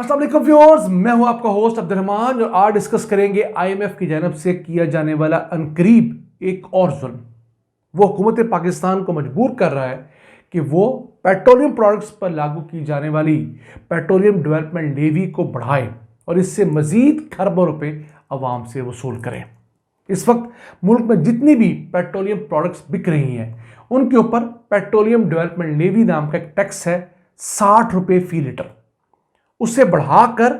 अस्सलाम वालेकुम व्यूअर्स, मैं हूं आपका होस्ट अब्दुर्रहमान और आज डिस्कस करेंगे आईएमएफ की जानब से किया जाने वाला अनकरीब एक और जुल्म। वो हुकूमत पाकिस्तान को मजबूर कर रहा है कि वो पेट्रोलियम प्रोडक्ट्स पर लागू की जाने वाली पेट्रोलियम डेवलपमेंट लेवी को बढ़ाए और इससे मजीद खरबों रुपए आवाम से वसूल करें। इस वक्त मुल्क में जितनी भी पेट्रोलियम प्रोडक्ट्स बिक रही हैं उनके ऊपर पेट्रोलियम डेवलपमेंट लेवी नाम का एक टैक्स है 60 रुपये फी लीटर। उसे बढ़ाकर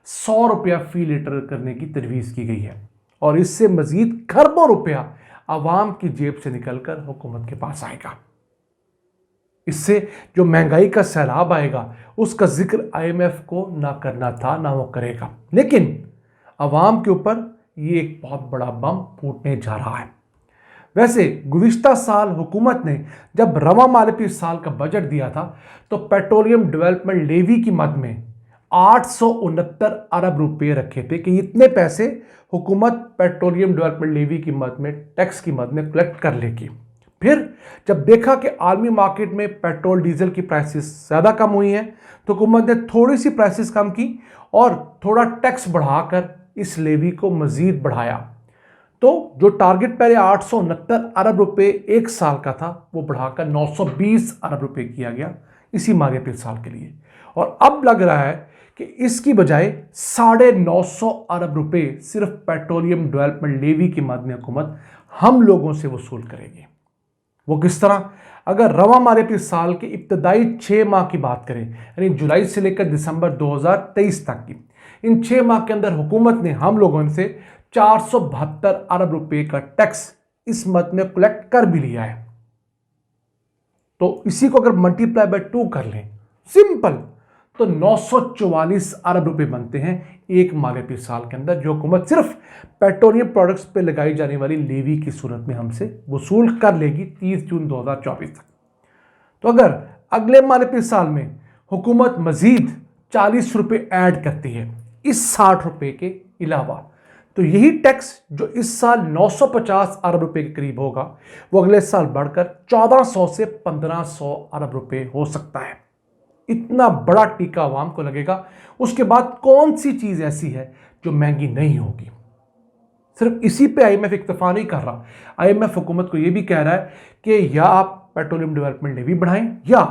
100 रुपया फी लीटर करने की तजवीज़ की गई है और इससे मजीद खरबों रुपया आवाम की जेब से निकलकर हुकूमत के पास आएगा। इससे जो महंगाई का सैलाब आएगा उसका जिक्र आईएमएफ को ना करना था ना वो करेगा, लेकिन आवाम के ऊपर ये एक बहुत बड़ा बम फूटने जा रहा है। वैसे गुज़िश्ता साल हुकूमत ने जब रवा मालिकी साल का बजट दिया था तो पेट्रोलियम डेवलपमेंट लेवी की मद में 869 अरब रुपए रखे थे कि इतने पैसे हुकूमत पेट्रोलियम डेवलपमेंट लेवी की मद में टैक्स की मद में कलेक्ट कर लेगी। फिर जब देखा कि आलमी मार्केट में पेट्रोल डीजल की प्राइसेस ज़्यादा कम हुई हैं तो हुकूमत ने थोड़ी सी प्राइसेस कम की और थोड़ा टैक्स बढ़ाकर इस लेवी को मज़ीद बढ़ाया। तो जो टारगेट पहले 869 अरब रुपए एक साल का था वो बढ़ाकर 920 अरब रुपए किया गया इसी मालियाती साल के लिए। और अब लग रहा है कि इसकी बजाय 950 अरब रुपए सिर्फ पेट्रोलियम डेवलपमेंट लेवी की मद में हुकूमत हम लोगों से वसूल करेगी। वो किस तरह? अगर रवा मालियाती साल के इब्तदाई 6 माह की बात करें, यानी जुलाई से लेकर दिसंबर 2023 तक की, इन 6 माह के अंदर हुकूमत ने हम लोगों से 472 अरब रुपए का टैक्स इस मद में कलेक्ट कर भी लिया है। तो इसी को अगर मल्टीप्लाई बाय 2 कर लें सिंपल तो 944 अरब रुपए बनते हैं एक मालियाती साल के अंदर, जो हुकूमत सिर्फ पेट्रोलियम प्रोडक्ट्स पे लगाई जाने वाली लेवी की सूरत में हमसे वसूल कर लेगी 30 जून 2024 तक। तो अगर अगले मालियाती साल में हुकूमत मजीद 40 रुपए ऐड करती है इस 60 रुपए के अलावा, तो यही टैक्स जो इस साल 950 अरब रुपए के करीब होगा वो अगले साल बढ़कर 1400 से 1500 अरब रुपए हो सकता है। इतना बड़ा टीका आवाम को लगेगा। उसके बाद कौन सी चीज ऐसी है जो महंगी नहीं होगी? सिर्फ इसी पे आईएमएफ इक्तफा नहीं कर रहा। आईएमएफ हुकूमत को यह भी कह रहा है कि या आप पेट्रोलियम डेवलपमेंट लेवी बढ़ाएं या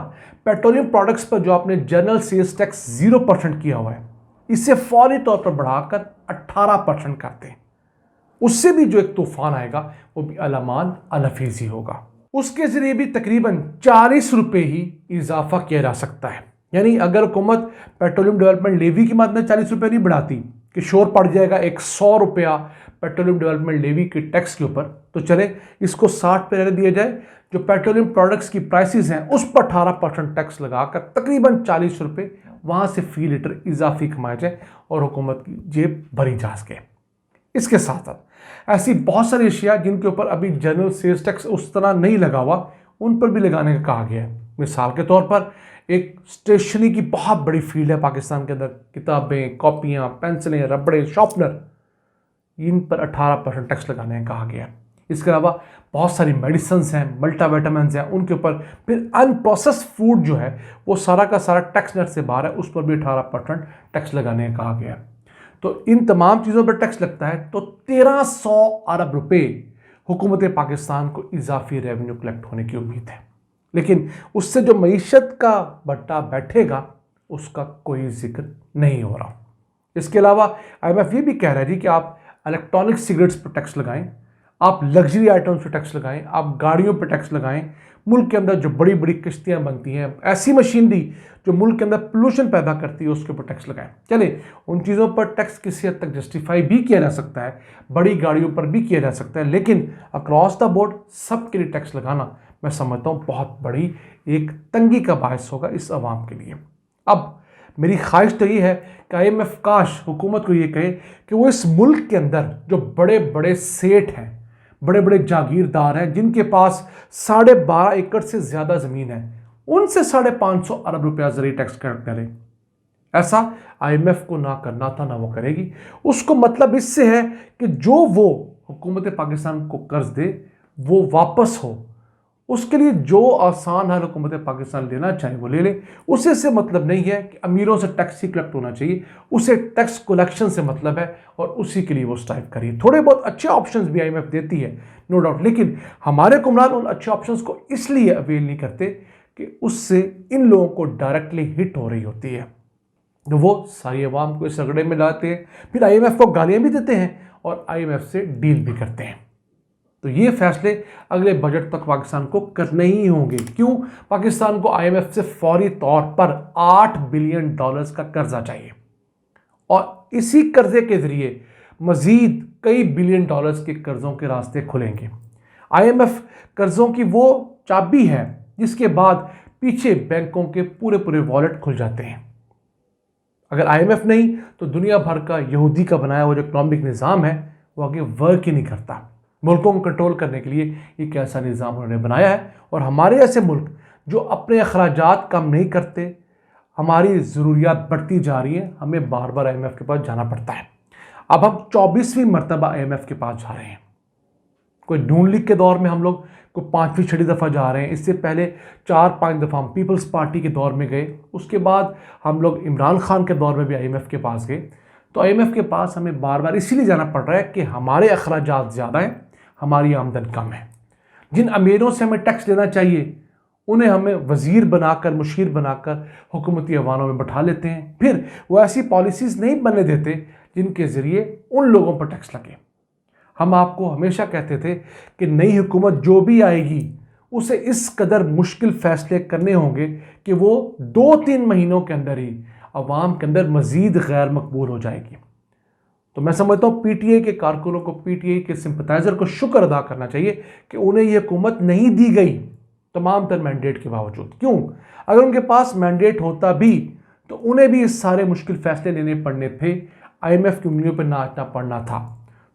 पेट्रोलियम प्रोडक्ट्स पर जो आपने जनरल सेल्स टैक्स 0% किया हुआ है इसे फौरी तौर पर बढ़ाकर 18% करते हैं। उससे भी जो एक तूफान आएगा वो भी अलामान अलफेजी होगा। उसके जरिए भी तकरीबन 40 रुपए ही इजाफा किया जा सकता है। यानी अगर हुकूमत पेट्रोलियम डेवलपमेंट लेवी की मद में 40 रुपये नहीं बढ़ाती कि शोर पड़ जाएगा 100 रुपया पेट्रोलियम डेवलपमेंट लेवी के टैक्स के ऊपर, तो चले इसको 60 पे रहने दिया जाए। जो पेट्रोलियम प्रोडक्ट्स की प्राइसेस हैं उस पर 18% टैक्स लगाकर तकरीबन 40 रुपये वहाँ से फी लीटर इजाफी कमाया जाए और हुकूमत की जेब भरी जा सके। इसके साथ साथ ऐसी बहुत सारी अशिया जिनके ऊपर अभी जनरल सेल्स टैक्स उस तरह नहीं लगा हुआ उन पर भी लगाने का कहा गया है। मिसाल के तौर पर एक स्टेशनरी की बहुत बड़ी फील्ड है पाकिस्तान के अंदर, किताबें, कॉपियाँ, पेंसिलें, रबड़े, शॉर्पनर, इन पर 18% टैक्स लगाने का कहा गया है। इसके अलावा बहुत सारी मेडिसिन हैं, मल्टीविटामिन्स हैं, उनके ऊपर फिर अनप्रोसेस्ड फूड जो है वो सारा का सारा टैक्स नेट से बाहर है, उस पर भी 18% टैक्स लगाने का कहा गया है। तो इन तमाम चीज़ों पर टैक्स लगता है तो 1300 अरब रुपए हुकूमत पाकिस्तान को इजाफी रेवेन्यू कलेक्ट होने की उम्मीद है। लेकिन उससे जो मईशत का बट्टा बैठेगा उसका कोई जिक्र नहीं हो रहा। इसके अलावा आईएमएफ ये भी कह रहा है जी कि आप इलेक्ट्रॉनिक सिगरेट्स पर टैक्स लगाएं, आप लग्जरी आइटम्स पर टैक्स लगाएं, आप गाड़ियों पर टैक्स लगाएं, मुल्क के अंदर जो बड़ी बड़ी किश्तियाँ बनती हैं, ऐसी मशीनरी जो मुल्क के अंदर पोल्यूशन पैदा करती है उसके ऊपर टैक्स लगाएं। चले उन चीज़ों पर टैक्स किसी हद तक जस्टिफाई भी किया जा सकता है, बड़ी गाड़ियों पर भी किया जा सकता है, लेकिन अक्रॉस द बोर्ड सब के लिए टैक्स लगाना मैं समझता हूँ बहुत बड़ी एक तंगी का बायस होगा इस आवाम के लिए। अब मेरी ख्वाहिश तो ये है कि आईएमएफ काश हुकूमत को ये कहे कि वो इस मुल्क के अंदर जो बड़े बड़े सेठ हैं, बड़े बड़े जागीरदार हैं जिनके पास 12.5 एकड़ से ज़्यादा ज़मीन है, उनसे 550 अरब रुपया ज़रिए टैक्स कलेक्ट करें। ऐसा आईएमएफ को ना करना था ना वो करेगी। उसको मतलब इससे है कि जो वो हुकूमत पाकिस्तान को कर्ज दे वो वापस हो, उसके लिए जो आसान हल हुकूमत पाकिस्तान लेना चाहे वो ले ले। उसे से मतलब नहीं है कि अमीरों से टैक्स ही कलेक्ट होना चाहिए, उसे टैक्स कलेक्शन से मतलब है और उसी के लिए वो स्ट्राइव करिए। थोड़े बहुत अच्छे ऑप्शंस भी आईएमएफ देती है, नो डाउट, लेकिन हमारे हुक्मरान उन अच्छे ऑप्शंस को इसलिए अवेल नहीं करते कि उससे इन लोगों को डायरेक्टली हिट हो रही होती है। तो वो सारी अवाम को इस रगड़े में लाते हैं, फिर आईएमएफ को गालियां भी देते हैं और आईएमएफ से डील भी करते हैं। तो ये फैसले अगले बजट तक पाकिस्तान को करने ही होंगे। क्यों? पाकिस्तान को आईएमएफ से फौरी तौर पर $8 बिलियन का कर्जा चाहिए और इसी कर्जे के जरिए मजीद कई बिलियन डॉलर्स के कर्जों के रास्ते खुलेंगे। आईएमएफ कर्जों की वो चाबी है जिसके बाद पीछे बैंकों के पूरे पूरे वॉलेट खुल जाते हैं। अगर आईएमएफ नहीं तो दुनिया भर का यहूदी का बनाया हुआ जो इकोनॉमिक निज़ाम है वो आगे वर्क ही नहीं करता। मुल्कों को कंट्रोल करने के लिए एक ऐसा निज़ाम उन्होंने बनाया है और हमारे ऐसे मुल्क जो अपने अखराजात कम नहीं करते, हमारी ज़रूरियात बढ़ती जा रही हैं, हमें बार बार आईएमएफ के पास जाना पड़ता है। अब हम 24वीं मरतबा आईएमएफ के पास जा रहे हैं। कोई नून लीग के दौर में हम लोग को 5वीं 6वीं दफ़ा जा रहे हैं, इससे पहले 4-5 दफ़ा हम पीपल्स पार्टी के दौर में गए, उसके बाद हम लोग इमरान खान के दौर में भी आईएमएफ के पास गए। तो आईएमएफ के पास हमें बार बार इसीलिए जाना पड़ रहा है कि हमारे अखराजात ज़्यादा हैं, हमारी आमदन कम है। जिन अमीरों से हमें टैक्स लेना चाहिए उन्हें हमें वजीर बनाकर, मुशीर बनाकर हुकूमती ऐवानों में बैठा लेते हैं, फिर वो ऐसी पॉलिसीज़ नहीं बनने देते जिनके ज़रिए उन लोगों पर टैक्स लगे। हम आपको हमेशा कहते थे कि नई हुकूमत जो भी आएगी उसे इस कदर मुश्किल फ़ैसले करने होंगे कि वो 2-3 महीनों के अंदर ही अवाम के अंदर मज़ीद गैर मकबूल हो जाएगी। तो मैं समझता हूँ पीटीआई के कारकुनों को, पीटीआई के सिंपथाइज़र को शुक्र अदा करना चाहिए कि उन्हें यह हुकूमत नहीं दी गई तमाम तर मैंडेट के बावजूद। क्यों? अगर उनके पास मैंडेट होता भी तो उन्हें भी इस सारे मुश्किल फैसले लेने पड़ने थे, आईएमएफ की उंगलियों पर नाचना पड़ना था।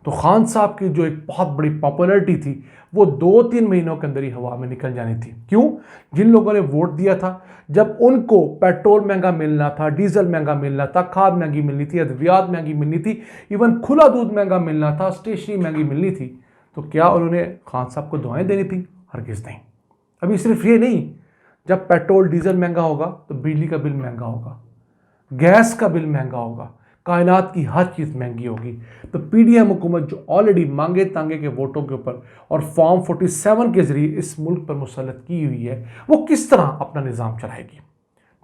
तो खान साहब की जो एक बहुत बड़ी पॉपुलैरिटी थी वो 2-3 महीनों के अंदर ही हवा में निकल जानी थी। क्यों? जिन लोगों ने वोट दिया था, जब उनको पेट्रोल महंगा मिलना था, डीजल महंगा मिलना था, खाद महंगी मिलनी थी, अद्वियात महंगी मिलनी थी, इवन खुला दूध महंगा मिलना था, स्टेशनरी महंगी मिलनी थी, तो क्या उन्होंने खान साहब को दुआएं देनी थी? हरगिज़ नहीं। अभी सिर्फ ये नहीं, जब पेट्रोल डीजल महंगा होगा तो बिजली का बिल महंगा होगा, गैस का बिल महंगा होगा, कायनात की हर चीज़ महंगी होगी। तो पीडीएम हुकूमत जो ऑलरेडी मांगे तांगे के वोटों के ऊपर और फॉर्म 47 के जरिए इस मुल्क पर मुसल्लत की हुई है, वो किस तरह अपना निज़ाम चलाएगी?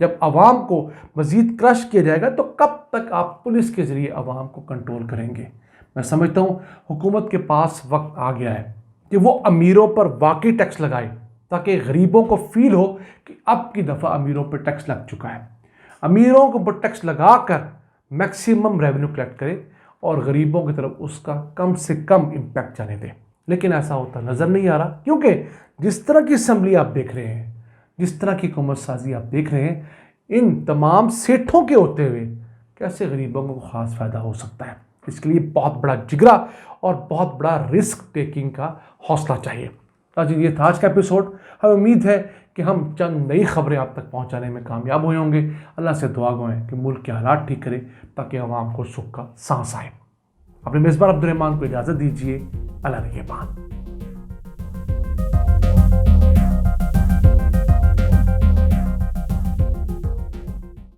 जब आवाम को मज़ीद क्रश किया जाएगा तो कब तक आप पुलिस के ज़रिए आवाम को कंट्रोल करेंगे? मैं समझता हूँ हुकूमत के पास वक्त आ गया है कि वो अमीरों पर वाकई टैक्स लगाए ताकि गरीबों को फील हो कि अब की दफ़ा अमीरों पर टैक्स लग चुका है। अमीरों को पर टैक्स लगा कर मैक्सिमम रेवेन्यू कलेक्ट करे और गरीबों की तरफ उसका कम से कम इम्पैक्ट जाने दे। लेकिन ऐसा होता नज़र नहीं आ रहा, क्योंकि जिस तरह की असम्बली आप देख रहे हैं, जिस तरह की हुकूमत साजी आप देख रहे हैं, इन तमाम सेठों के होते हुए कैसे गरीबों को ख़ास फ़ायदा हो सकता है? इसके लिए बहुत बड़ा जिगरा और बहुत बड़ा रिस्क टेकिंग का हौसला चाहिए। ताकि ये था आज का एपिसोड। हमें उम्मीद है कि हम चंद नई खबरें आप तक पहुंचाने में कामयाब हुए होंगे। अल्लाह से दुआ गो है कि मुल्क के हालात ठीक करे ताकि आवाम को सुख का सांस आए। अपने मेज़बान अब्दुल रहमान को इजाज़त दीजिए। अल्लाह निगहबान।